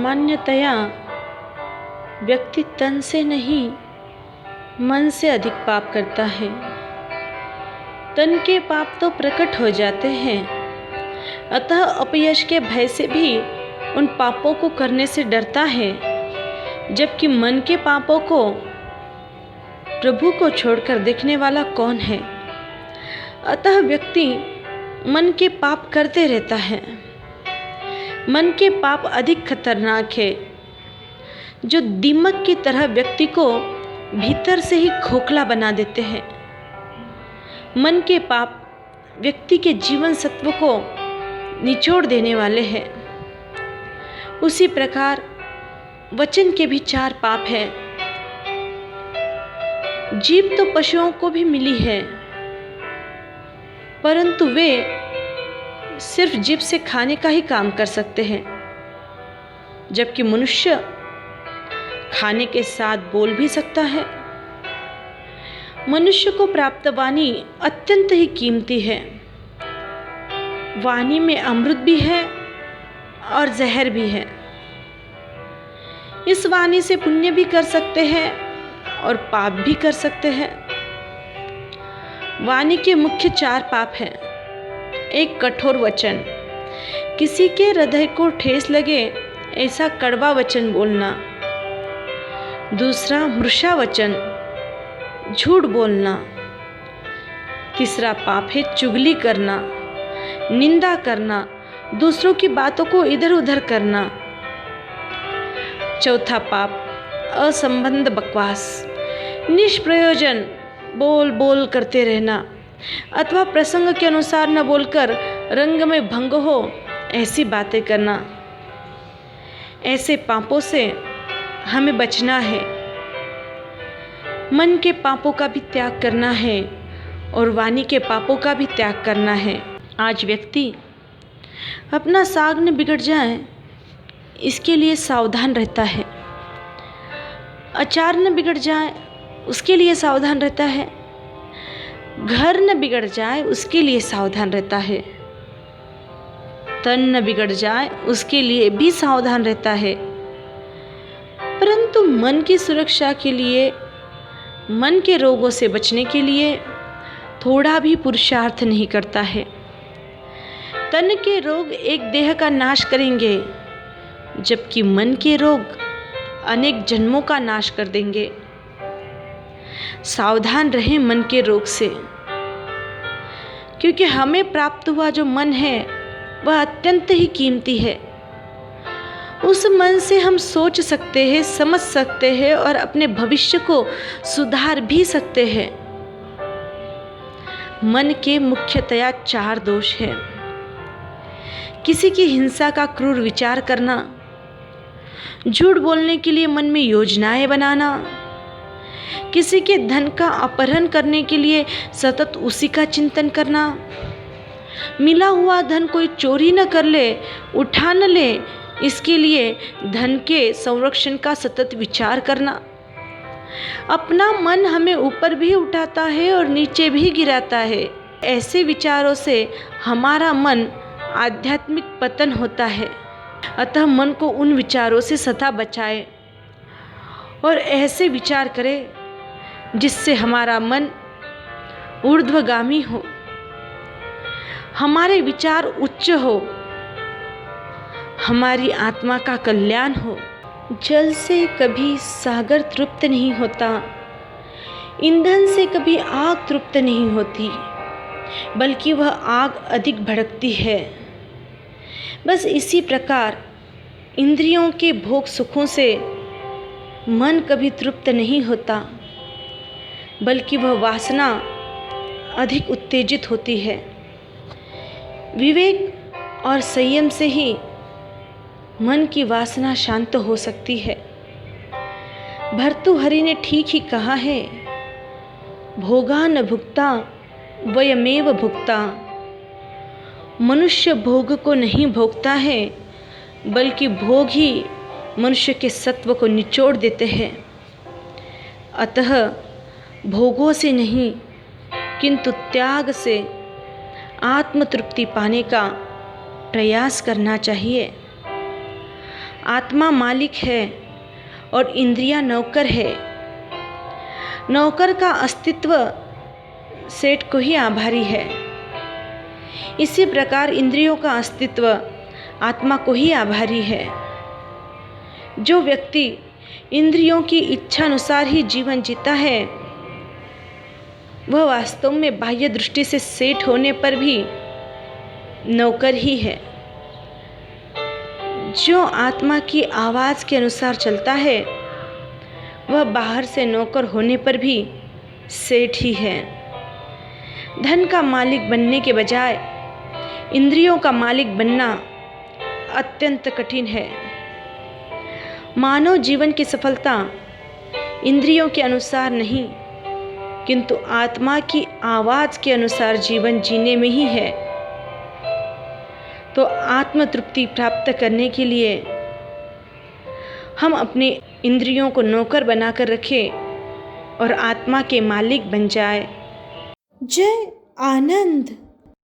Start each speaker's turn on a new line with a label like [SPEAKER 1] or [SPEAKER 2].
[SPEAKER 1] सामान्यतया व्यक्ति तन से नहीं मन से अधिक पाप करता है। तन के पाप तो प्रकट हो जाते हैं, अतः अपयश के भय से भी उन पापों को करने से डरता है, जबकि मन के पापों को प्रभु को छोड़कर देखने वाला कौन है। अतः व्यक्ति मन के पाप करते रहता है। मन के पाप अधिक खतरनाक है, जो दीमक की तरह व्यक्ति को भीतर से ही खोखला बना देते हैं। मन के पाप व्यक्ति के जीवन सत्व को निचोड़ देने वाले हैं। उसी प्रकार वचन के भी 4 पाप हैं। जीभ तो पशुओं को भी मिली है, परंतु वे सिर्फ जीभ से खाने का ही काम कर सकते हैं, जबकि मनुष्य खाने के साथ बोल भी सकता है। मनुष्य को प्राप्त वाणी अत्यंत ही कीमती है। वाणी में अमृत भी है और जहर भी है। इस वाणी से पुण्य भी कर सकते हैं और पाप भी कर सकते हैं। वाणी के मुख्य 4 पाप हैं। 1 कठोर वचन, किसी के हृदय को ठेस लगे ऐसा कड़वा वचन बोलना। 2 मृषा वचन, झूठ बोलना। 3 पाप है चुगली करना, निंदा करना, दूसरों की बातों को इधर उधर करना। 4 पाप असंबद्ध बकवास, निष्प्रयोजन बोल बोल करते रहना, अथवा प्रसंग के अनुसार न बोलकर रंग में भंग हो ऐसी बातें करना। ऐसे पापों से हमें बचना है। मन के पापों का भी त्याग करना है और वाणी के पापों का भी त्याग करना है। आज व्यक्ति अपना साग न बिगड़ जाए इसके लिए सावधान रहता है। अचार न बिगड़ जाए उसके लिए सावधान रहता है। घर न बिगड़ जाए उसके लिए सावधान रहता है। तन न बिगड़ जाए उसके लिए भी सावधान रहता है। परंतु मन की सुरक्षा के लिए, मन के रोगों से बचने के लिए थोड़ा भी पुरुषार्थ नहीं करता है। तन के रोग एक देह का नाश करेंगे, जबकि मन के रोग अनेक जन्मों का नाश कर देंगे। सावधान रहें मन के रोग से, क्योंकि हमें प्राप्त हुआ जो मन है वह अत्यंत ही कीमती है। उस मन से हम सोच सकते हैं, समझ सकते हैं और अपने भविष्य को सुधार भी सकते हैं। मन के मुख्यतया 4 दोष हैं। किसी की हिंसा का क्रूर विचार करना, झूठ बोलने के लिए मन में योजनाएं बनाना, किसी के धन का अपहरण करने के लिए सतत उसी का चिंतन करना, मिला हुआ धन कोई चोरी न कर ले, उठा न ले, इसके लिए धन के संरक्षण का सतत विचार करना। अपना मन हमें ऊपर भी उठाता है और नीचे भी गिराता है। ऐसे विचारों से हमारा मन आध्यात्मिक पतन होता है। अतः मन को उन विचारों से सदा बचाए और ऐसे विचार करे जिससे हमारा मन ऊर्ध्वगामी हो, हमारे विचार उच्च हो, हमारी आत्मा का कल्याण हो। जल से कभी सागर तृप्त नहीं होता, ईंधन से कभी आग तृप्त नहीं होती, बल्कि वह आग अधिक भड़कती है। बस इसी प्रकार इंद्रियों के भोग सुखों से मन कभी तृप्त नहीं होता, बल्कि वह वासना अधिक उत्तेजित होती है। विवेक और संयम से ही मन की वासना शांत हो सकती है। भर्तृहरि ने ठीक ही कहा है, भोगा न भुक्ता वयमेव भुक्ता। मनुष्य भोग को नहीं भोगता है, बल्कि भोग ही मनुष्य के सत्व को निचोड़ देते हैं। अतः भोगों से नहीं किंतु त्याग से आत्म तृप्ति पाने का प्रयास करना चाहिए। आत्मा मालिक है और इंद्रियां नौकर है। नौकर का अस्तित्व सेठ को ही आभारी है। इसी प्रकार इंद्रियों का अस्तित्व आत्मा को ही आभारी है। जो व्यक्ति इंद्रियों की इच्छानुसार ही जीवन जीता है वह वास्तव में बाह्य दृष्टि से सेठ होने पर भी नौकर ही है। जो आत्मा की आवाज़ के अनुसार चलता है वह बाहर से नौकर होने पर भी सेठ ही है। धन का मालिक बनने के बजाय इंद्रियों का मालिक बनना अत्यंत कठिन है। मानव जीवन की सफलता इंद्रियों के अनुसार नहीं किंतु आत्मा की आवाज़ के अनुसार जीवन जीने में ही है। तो आत्म तृप्ति प्राप्त करने के लिए हम अपने इंद्रियों को नौकर बनाकर रखें और आत्मा के मालिक बन जाए।
[SPEAKER 2] जय आनंद।